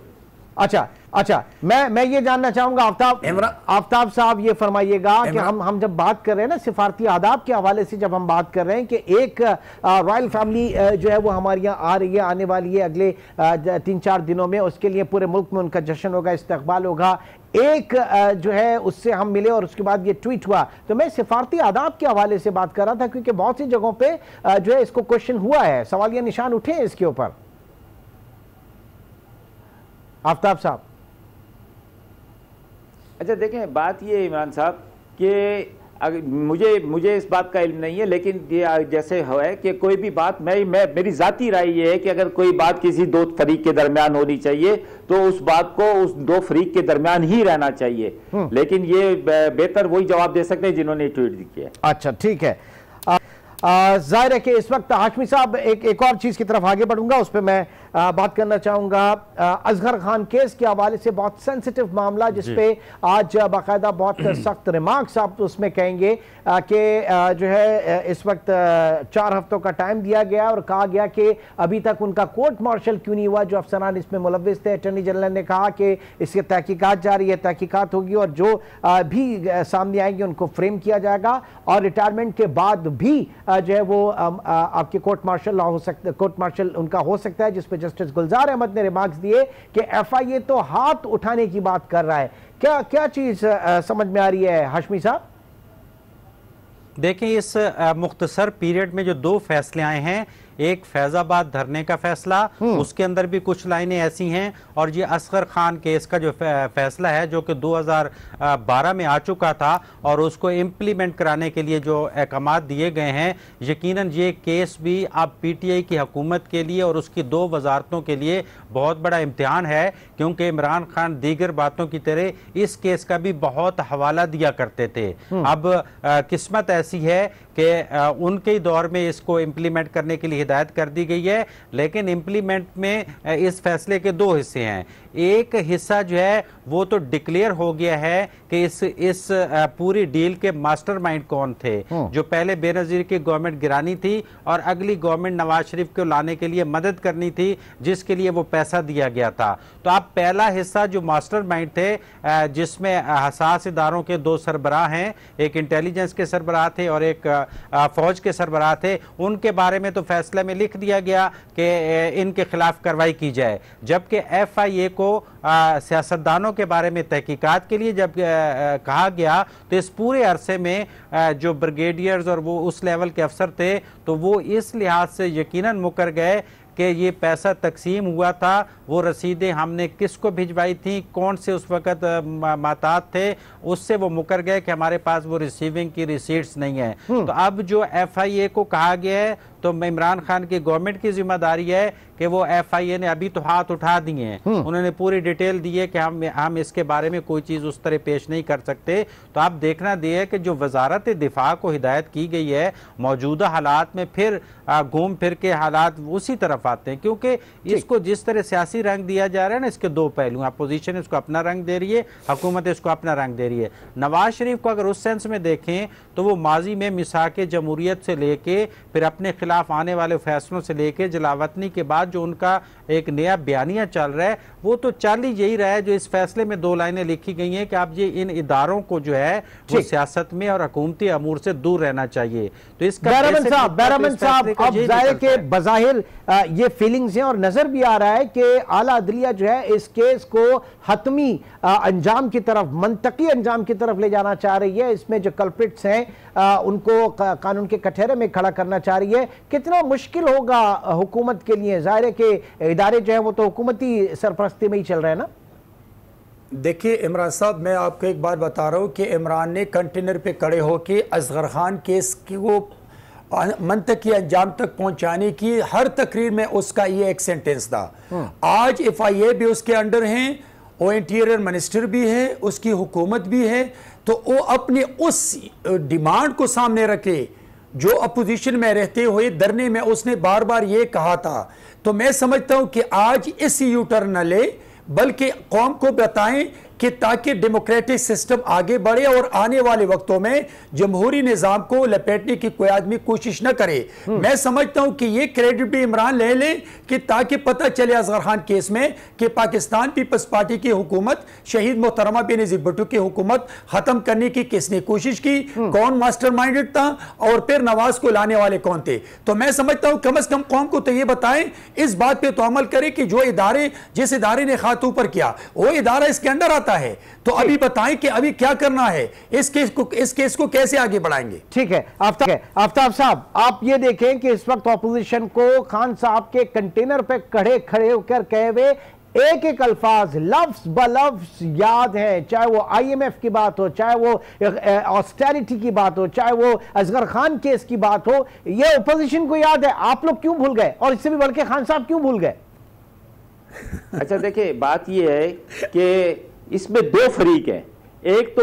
अच्छा, मैं ये जानना चाहूंगा आफ्ताब साहब, ये फरमाइएगा कि हम जब बात कर रहे हैं ना सिफारती आदाब के हवाले से, जब हम बात कर रहे हैं कि एक रॉयल फैमिली जो है वो हमारे यहाँ आ रही है, आने वाली है अगले 3-4 दिनों में, उसके लिए पूरे मुल्क में उनका जश्न होगा, इस्तकबाल होगा। एक जो है उससे हम मिले और उसके बाद ये ट्वीट हुआ, तो मैं सिफारती आदाब के हवाले से बात कर रहा था, क्योंकि बहुत सी जगहों पे जो है इसको क्वेश्चन हुआ है, सवालिया निशान उठे हैं इसके ऊपर। आफ्ताब साहब, अच्छा देखें, बात ये इमरान साहब कि मुझे इस बात का इल्म नहीं है, लेकिन ये जैसे है कि कोई भी बात, मेरी जाती राय ये है कि अगर कोई बात किसी दो फरीक के दरमियान होनी चाहिए तो उस बात को उस दो फरीक के दरमियान ही रहना चाहिए, लेकिन ये बेहतर वही जवाब दे सकते हैं जिन्होंने ट्वीट किया। अच्छा, ठीक है। जाहिर है कि इस वक्त हाशमी साहब एक और चीज की तरफ आगे बढ़ूंगा, उस पर मैं बात करना चाहूंगा। असगर खान केस के हवाले से बहुत सेंसिटिव मामला, जिसपे आज बाकायदा बहुत सख्त रिमार्क्स आप उसमें कहेंगे कि जो है इस वक्त 4 हफ्तों का टाइम दिया गया और कहा गया कि अभी तक उनका कोर्ट मार्शल क्यों नहीं हुआ, जो अफसरान इसमें मुलव्विस थे। अटॉर्नी जनरल ने कहा कि इसकी तहकीकात जारी है, तहकीकात होगी और जो भी सामने आएंगे उनको फ्रेम किया जाएगा, और रिटायरमेंट के बाद भी जो है वो आपके कोर्ट मार्शल हो सकता है, कोर्ट मार्शल उनका हो सकता है, जिस पे जस्टिस गुलजार अहमद ने रिमार्क्स दिए कि FIA तो हाथ उठाने की बात कर रहा है। क्या चीज समझ में आ रही है हाशमी साहब? देखिए, इस मुख्तसर पीरियड में जो 2 फैसले आए हैं, एक फैजाबाद धरने का फैसला, उसके अंदर भी कुछ लाइनें ऐसी हैं, और ये असगर खान केस का जो फैसला है जो कि 2012 में आ चुका था और उसको इम्प्लीमेंट कराने के लिए जो अहकामात दिए गए हैं, यकीनन ये केस भी अब PTI की हुकूमत के लिए और उसकी 2 वजारतों के लिए बहुत बड़ा इम्तिहान है, क्योंकि इमरान खान दीगर बातों की तरह इस केस का भी बहुत हवाला दिया करते थे। अब किस्मत ऐसी है कि उनके ही दौर में इसको इम्प्लीमेंट करने के लिए हिदायत कर दी गई है, लेकिन इम्प्लीमेंट में इस फैसले के 2 हिस्से हैं। एक हिस्सा जो है वो तो डिक्लेयर हो गया है कि इस पूरी डील के मास्टरमाइंड कौन थे, जो पहले बेनजीर की गवर्नमेंट गिरानी थी और अगली गवर्नमेंट नवाज शरीफ को लाने के लिए मदद करनी थी, जिसके लिए वो पैसा दिया गया था। तो अब पहला हिस्सा जो मास्टरमाइंड थे, जिसमें हसास इदारों के 2 सरबराह हैं, एक इंटेलिजेंस के सरबराह थे और एक फौज के सरबराह थे, उनके बारे में तो फैसला फैसले में लिख दिया गया कि इनके खिलाफ कार्रवाई की जाए, जबकि FIA को सियासतदानों के बारे में तहकीकात के लिए जब कहा गया तो इस पूरे अरसे में जो ब्रिगेडियर्स और वो उस लेवल के अफसर थे तो वो इस लिहाज से यकीनन मुकर गए कि ये पैसा तकसीम हुआ था, वो रसीदें हमने किसको भिजवाई थी, कौन से उस वक़्त मातात थे, उससे वो मुकर गए कि हमारे पास वो रिसीविंग की रिसीट्स नहीं है। तो अब जो FIA को कहा गया है तो इमरान खान की गवर्नमेंट की जिम्मेदारी है कि वो FIA ने अभी तो हाथ उठा दिए हैं, उन्होंने पूरी डिटेल दी है कि हम इसके बारे में कोई चीज़ उस तरह पेश नहीं कर सकते। तो आप देखना दिए कि जो वजारत दिफा को हिदायत की गई है मौजूदा हालात में फिर घूम फिर के हालात उसी तरफ आते हैं, क्योंकि इसको जिस तरह सियासी रंग दिया जा रहा है ना, इसके दो पहलू, अपोजिशन इसको अपना रंग दे रही है, हुकूमत इसको अपना रंग दे रही है। नवाज शरीफ को अगर उस सेंस में देखें तो वो माजी में मिसाक जमहूरियत से लेके फिर अपने खिलाफ आने वाले फैसलों से लेके जलावतनी के बाद जो उनका एक नया बयानिया चल रहा है वो तो चल ही यही रहा है जो इस फैसले में 2 लाइनें लिखी गई हैं कि आप ये इन इदारों को जो है वो सियासत में और हुकूमती अमूर से दूर रहना चाहिए। तो इसका बैरमन साहब अब जाहिर के बज़ाहिर ये फीलिंग्स हैं और नजर भी आ रहा है कि आला अदलिया जो है इस केस को हतमी अंजाम की तरफ, मंतकी अंजाम की तरफ ले जाना चाह रही है। इसमें जो कल्प्रिट्स हैं उनको कानून के कटहरे में खड़ा करना चाह रही है। कितना मुश्किल होगा हुकूमत के लिए? जाहिर है कि इदारे जो है वो तो हुकूमती सरपरस्ती में ही चल रहे हैं ना। देखिए इमरान साहब, मैं आपको एक बात बता रहा हूँ कि इमरान ने कंटेनर पे खड़े होकर असगर खान केस की वो मंतकी अंजाम तक पहुंचाने की हर तकरीर में उसका ये एक सेंटेंस था। आज FIA भी उसके अंडर हैं, वो इंटीरियर मिनिस्टर भी है, उसकी हुकूमत भी है, तो वो अपने उस डिमांड को सामने रखे जो अपोजिशन में रहते हुए धरने में उसने बार बार ये कहा था। तो मैं समझता हूं कि आज इस यू टर्न न ले बल्कि कौम को बताएं कि ताकि डेमोक्रेटिक सिस्टम आगे बढ़े और आने वाले वक्तों में जमहूरी निजाम को लपेटने की कोई आदमी कोशिश न करे। मैं समझता हूं कि ये क्रेडिट भी इमरान ले ले कि ताकि पता चले असगर खान केस में कि पाकिस्तान पीपल्स पार्टी की हुकूमत, शहीद मोहतरमा बेनजीर भुट्टो की हुकूमत खत्म करने की किसने कोशिश की, कौन मास्टरमाइंडेड था और फिर नवाज को लाने वाले कौन थे। तो मैं समझता हूं कम से कम कौम को तो ये बताएं, इस बात पे तो अमल करे कि जो इदारे, जिस इदारे ने खातों पर किया वो इदारा इसके अंदर आता है। तो अभी बताएं कि अभी क्या करना है, इस केस को कैसे आगे बढ़ाएंगे। ठीक है आफ्ताब साहब, आप ये देखें कि इस वक्त ऑपोजिशन को खान साहब के कंटेनर पे खड़े होकर कहे हुए एक एक अल्फाज लफ्ज ब लफ्ज याद है, चाहे वो IMF की बात हो, चाहे वो ऑस्टेरिटी की बात हो, चाहे वो असगर खान केस की बात हो, ये ऑपोजिशन को याद है। आप लोग क्यों भूल गए? और इससे भी बढ़ के खान साहब क्यों भूल गए? अच्छा देखिए, बात यह है कि इसमें 2 फरीक हैं। एक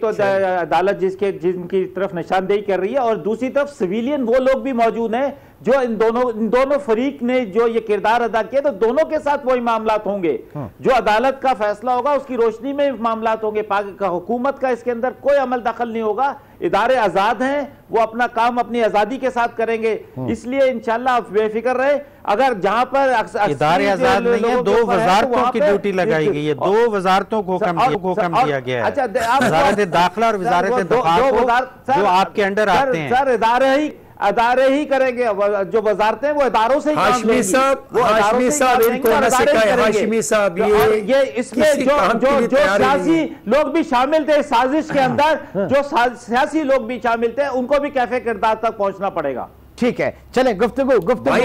तो अदालत जिनकी तरफ निशानदेही कर रही है और दूसरी तरफ सिविलियन वो लोग भी मौजूद हैं जो इन दोनों फरीक ने जो ये किरदार अदा किया, तो दोनों के साथ वही मामलात होंगे। जो अदालत का फैसला होगा उसकी रोशनी में मामलात होंगे। हुकूमत का इसके अंदर कोई अमल दखल नहीं होगा। इदारे आजाद हैं, वो अपना काम अपनी आजादी के साथ करेंगे। इसलिए इंशाल्लाह आप बेफिक्र रहे। अगर जहां पर इदारे आजाद नहीं है, 2 वजारतों की ड्यूटी लगाई गई है, 2 वजारतों को हुक्म दिया गया है। अच्छा, वजारत दाखिला और वजारत दफा जो आपके अंडर आते हैं, सर अदारे ही करेंगे। जो वजारतें हैं वो इदारों से ही काम लेंगी। हाशमी साहब इनको न सिखाए। हाशमी साहब ये इसमें जो सियासी लोग भी शामिल थे साजिश के अंदर, जो सियासी लोग भी शामिल थे, उनको भी कैफे किरदार तक पहुंचना पड़ेगा। ठीक है, चले गुफ्तगू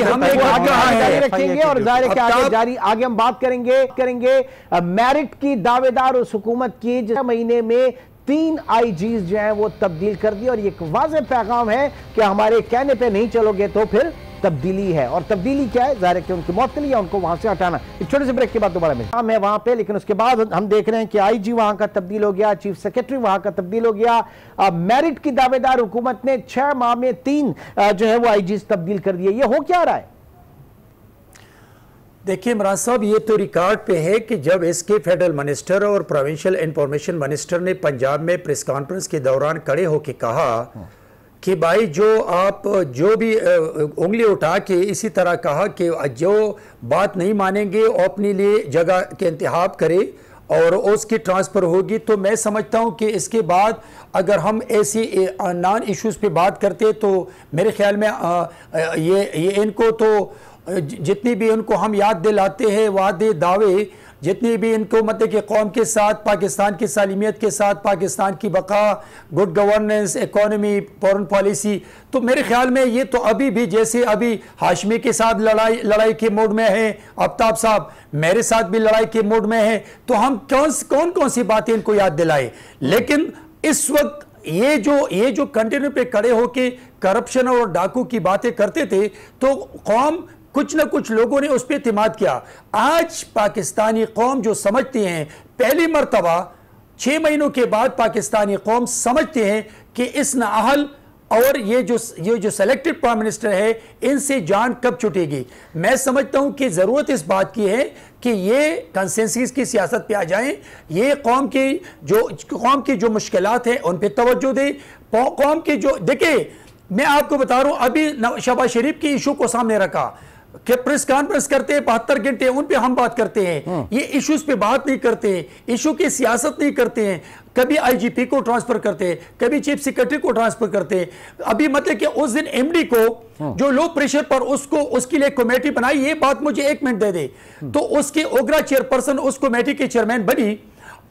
हम जारी रखेंगे और जाहिर है आगे हम बात करेंगे मेरिट की दावेदार उस हुकूमत की जिस महीने में 3 IGs जो हैं वो तब्दील कर दिए। और ये एक वाज़ेह पैगाम है कि हमारे कहने पे नहीं चलोगे तो फिर तब्दीली है। और तब्दीली क्या है? जाहिर है कि उनकी मौतली है, उनको वहां से हटाना। एक छोटे से ब्रेक के बाद दोबारा मिलते हैं वहां पे, लेकिन उसके बाद हम देख रहे हैं कि IG वहां का तब्दील हो गया, चीफ सेक्रेटरी वहां का तब्दील हो गया। मेरिट की दावेदार हुकूमत ने 6 माह में 3 जो है वो IGs तब्दील कर दिए। ये हो क्या रहा है? देखिए इमरान साहब, ये तो रिकॉर्ड पे है कि जब इसके फेडरल मिनिस्टर और प्रोविंशियल इंफॉर्मेशन मिनिस्टर ने पंजाब में प्रेस कॉन्फ्रेंस के दौरान खड़े होकर कहा कि भाई आप जो भी उंगली उठा के इसी तरह कहा कि जो बात नहीं मानेंगे वो अपने लिए जगह के इंतखाब करे और उसकी ट्रांसफ़र होगी, तो मैं समझता हूं कि इसके बाद अगर हम ऐसी नॉन इश्यूज़ पे बात करते तो मेरे ख्याल में ये इनको तो जितनी भी उनको हम याद दिलाते हैं वादे दावे, जितनी भी इनको मतलब कि कौम के साथ, पाकिस्तान की सालिमियत के साथ, पाकिस्तान की बका, good governance, economy, foreign policy, तो मेरे ख्याल में ये तो अभी भी जैसे अभी हाशमी के साथ लड़ाई के मोड में है, आफ्ताब साहब मेरे साथ भी लड़ाई के मोड में है, तो हम कौन सी बातें इनको याद दिलाए। लेकिन इस वक्त ये जो कंटेनर पे खड़े होके करप्शन और डाकू की बातें करते थे तो कौम कुछ ना कुछ लोगों ने उस पर इत्मीनाद किया। आज पाकिस्तानी कौम जो समझते हैं, पहली मर्तबा 6 महीनों के बाद पाकिस्तानी कौम समझते हैं कि इस नाअहल और ये जो सेलेक्टेड प्राइम मिनिस्टर है इनसे जान कब छूटेगी। मैं समझता हूं कि जरूरत इस बात की है कि ये कंसेंसस की सियासत पे आ जाएं, ये कौम की जो मुश्किलात हैं उन पे तवज्जो दे। कौम की जो देखिए, मैं आपको बता रहा हूं, अभी शहबाज शरीफ की इशू को सामने रखा कि प्रेस कॉन्फ्रेंस करते हैं 72 घंटे, उन पे हम बात करते हैं, ये इश्यूज पे बात नहीं करते हैं, इशू की सियासत नहीं करते हैं। कभी आईजीपी को ट्रांसफर करते हैं, कभी चीफ सेक्रेटरी को ट्रांसफर करते हैं। अभी मतलब कि उस दिन एमडी को जो लो प्रेशर पर उसके लिए कमेटी बनाई, ये बात मुझे 1 मिनट दे दे, तो उसके ओगरा चेयरपर्सन उस कमेटी के चेयरमैन बनी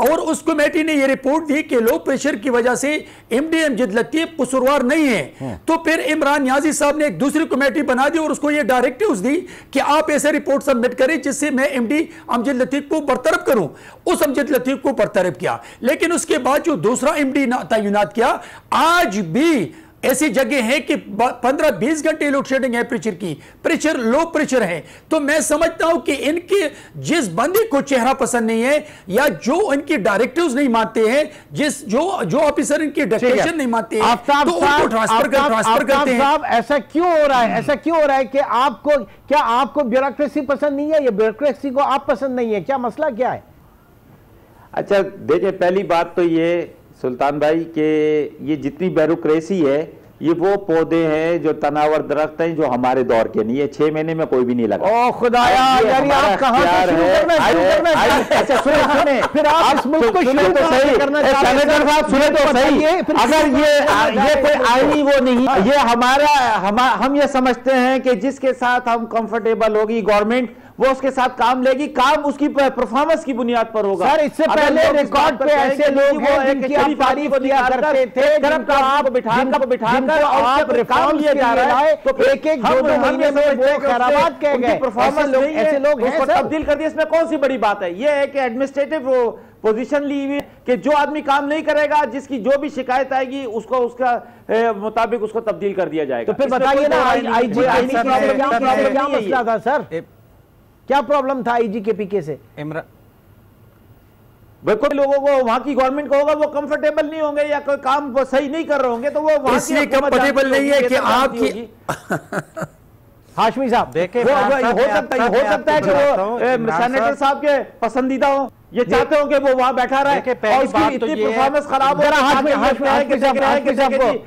और उस कमेटी ने यह रिपोर्ट दी कि लो प्रेशर की वजह से एमडी अमजद लतीफ कसूरवार नहीं है। तो फिर इमरान नियाजी साहब ने एक दूसरी कमेटी बना दी और उसको यह डायरेक्टिव्स दी कि आप ऐसे रिपोर्ट सबमिट करें जिससे मैं एमडी अमजद लतीफ को बरतरफ करूं। उस अमजद लतीफ को बरतरफ किया, लेकिन उसके बाद जो दूसरा एमडी तैनात किया, आज भी ऐसी जगह है कि 15-20 घंटे लोड शेडिंग है, प्रेशर लो प्रेशर है। तो मैं समझता हूं कि इनके जिस बंदी को चेहरा पसंद नहीं है या जो इनकी डायरेक्टिव्स नहीं मानते हैं, जो ऑफिसर इनकी डायरेक्शन नहीं मानते हैं, तो उनको ट्रांसफर करते हैं। साहब ऐसा क्यों हो रहा है? ऐसा क्यों हो रहा है कि आपको ब्यूरोक्रेसी पसंद नहीं है या ब्यूरोक्रेसी को आप पसंद नहीं है? क्या मसला क्या है? अच्छा देखिए, पहली बात तो ये सुल्तान भाई के ये जितनी ब्यूरोक्रेसी है ये वो पौधे हैं जो तनावर दरख्त हैं जो हमारे दौर के नहीं है। 6 महीने में कोई भी नहीं लगा। ओ खुदाया, यानी आप कहां से शुरू करना? अच्छा सुने फिर आप इस मुल्क को शुरू तो सही करना चाहते हैं। सेनेटर साहब सुने तो सही, अगर ये कोई आईनी वो नहीं, ये हम ये समझते हैं कि जिसके साथ हम कंफर्टेबल होगी गवर्नमेंट, वो उसके साथ काम लेगी, काम उसकी परफॉर्मेंस की बुनियाद पर होगा। सर इससे पहले रिकॉर्ड पे ऐसे लोग हैं जिनकी आप तारीफ किया करते थे, जिनको आप बिठाकर आप रिफॉर्म लिया जा रहा है, तो एक-एक 2-2 महीने में वो खैराबाद कह गए। ऐसे लोग हैं सर, तब्दील कर दिया। इसमें कौन सी बड़ी बात है? ये है कि एडमिनिस्ट्रेटिव पोजीशन ली हुई कि जो आदमी काम नहीं करेगा, जिसकी जो भी शिकायत आएगी उसको उसका मुताबिक उसको तब्दील कर दिया जाएगा। तो फिर बताइए ना, आईजी क्या मसला था सर? क्या प्रॉब्लम था आईजी के पीके से? बिल्कुल लोगों को, वहां की गवर्नमेंट को होगा वो कंफर्टेबल नहीं होंगे या कोई काम वो सही नहीं कर रहे होंगे, तो वो वहां इसलिए कंफर्टेबल नहीं है कि आपकी हाशमी साहब देखे हो सकता है कि वो सेनेटर साहब के पसंदीदा हो, ये चाहते हो कि वो वहां बैठा रहे और उसकी इतनी परफॉर्मेंस खराब हो।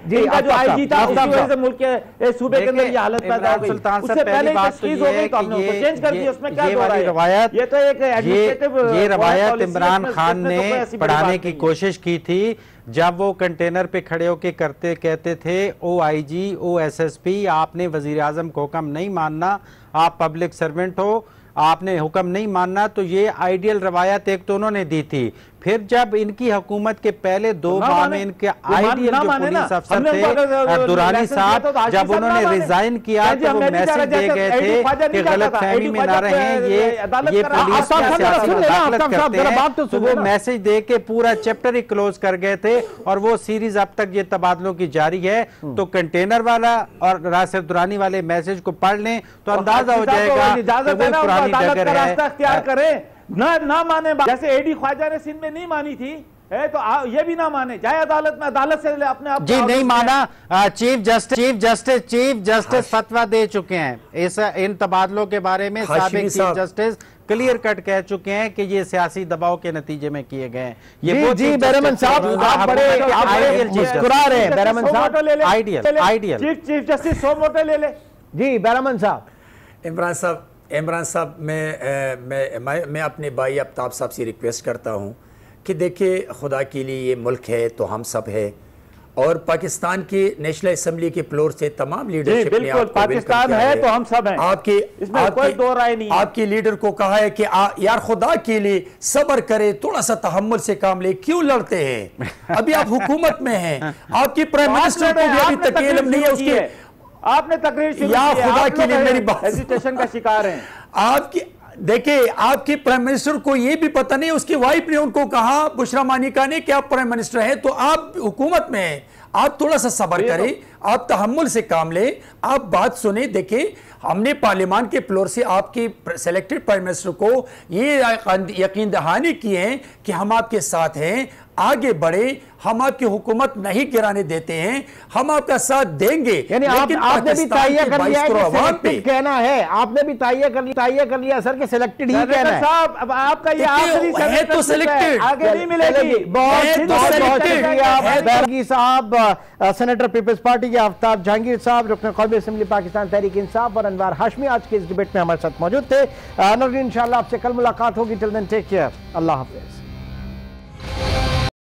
जो आईजी था उसकी वजह से मुल्क के सूबे के अंदर ये हालत पैदा हो गई। उससे पहले तस्वीर हो गई तो हमने उसको चेंज कर दिया। उसमें क्या रवायत, ये तो एक एडमिनिस्ट्रेटिव ये रवायत इमरान खान ने बढ़ाने की कोशिश की थी जब वो कंटेनर पे खड़े होके कहते थे OIG OSSP आपने वजीर आजम को हुक्म नहीं मानना, आप पब्लिक सर्वेंट हो, आपने हुक्म नहीं मानना। तो ये आइडियल रवायत एक तो उन्होंने दी थी। फिर जब इनकी हुकूमत के पहले 2 माह में इनके आइडियल जो पुलिस अफसर थे दुरानी साहब, जब उन्होंने रिजाइन किया तो वो मैसेज दे गए थे कि गलतफहमी में ना रहें, ये पुलिस करते हैं, तो वो मैसेज दे के पूरा चैप्टर ही क्लोज कर गए थे और वो सीरीज अब तक ये तबादलों की जारी है। तो कंटेनर वाला और राशिद दुरानी वाले मैसेज को पढ़ लें तो अंदाजा हो जाएगा कि वो पुरानी डगर है। ना माने, जैसे एडी ख्वाजा ने सिंध में नहीं मानी थी तो ये भी ना माने, जाए अदालत में, अदालत से अपने आप जी नहीं माना। चीफ जस्टिस फतवा दे चुके हैं इन तबादलों के बारे में। साबिक चीफ जस्टिस क्लियर कट कह चुके हैं कि ये सियासी दबाव के नतीजे में किए गए हैं। ये वो जी बैरमन साहब आप बड़े मुस्कुरा रहे हैं। बैरमन साहब आइडियल चीफ जस्टिस 100 मोटे ले ले। जी बैरमन साहब, इमरान साहब इमरान साहब, मैं अपने भाई आफ्ताब साहब से रिक्वेस्ट करता हूँ कि देखिए, खुदा के लिए ये मुल्क है तो हम सब है, और पाकिस्तान की नेशनल असेंबली के फ्लोर से तमाम लीडरशिप ने बिल्कुल पाकिस्तान है तो हम सब हैं, आपके इसमें कोई दो राय नहीं है। आपके लीडर को कहा है कि यार खुदा के लिए सब्र करे, थोड़ा सा तहम्मुल से काम ले, क्यों लड़ते हैं? अभी आप हुकूमत में हैं, आपकी प्राइम मिनिस्टर को भी अभी तक इल्म नहीं है उसके, आपने तकरीर शुरू की है, खुदा के लिए मेरी बात, हेजिटेशन का शिकार हैं आपकी देखिए, आपके प्राइम मिनिस्टर को यह भी पता नहीं, उसकी वाइफ ने उनको कहा, बुशरा मानिका ने, कि आप प्राइम मिनिस्टर हैं तो आप हुकूमत में हैं, आप थोड़ा सा सब्र करें, आप तहम्मुल से काम लें, आप बात सुने। देखिए, हमने पार्लियामान के फ्लोर से आपके सेलेक्टेड प्राइम मिनिस्टर को ये यकीन दहानी किए हैं कि हम आपके साथ हैं, आगे बढ़े, हम आपकी हुकूमत नहीं गिराने देते हैं, हम आपका साथ देंगे। यानी आपने भी ताइया कर लिया है कि सिलेक्टेड कहना है, आपने भी ताइया कर लिया सर के सिलेक्टेड ही कहना है। साहब, अब आपका ये आखिरी है तो सिलेक्टेड, आगे नहीं मिलेगी। बहुत शुक्रिया साहब, सेनेटर पीपल्स पार्टी के आफ्ताब जहांगीर साहब, रुकन कौमी असेंबली पाकिस्तान तहरीक इंसाफ, और अनवार हाशमी आज के इस डिबेट में हमारे साथ मौजूद थे। इंशाल्लाह आपसे कल मुलाकात होगी। टिल देन टेक केयर, अल्लाह हाफिज।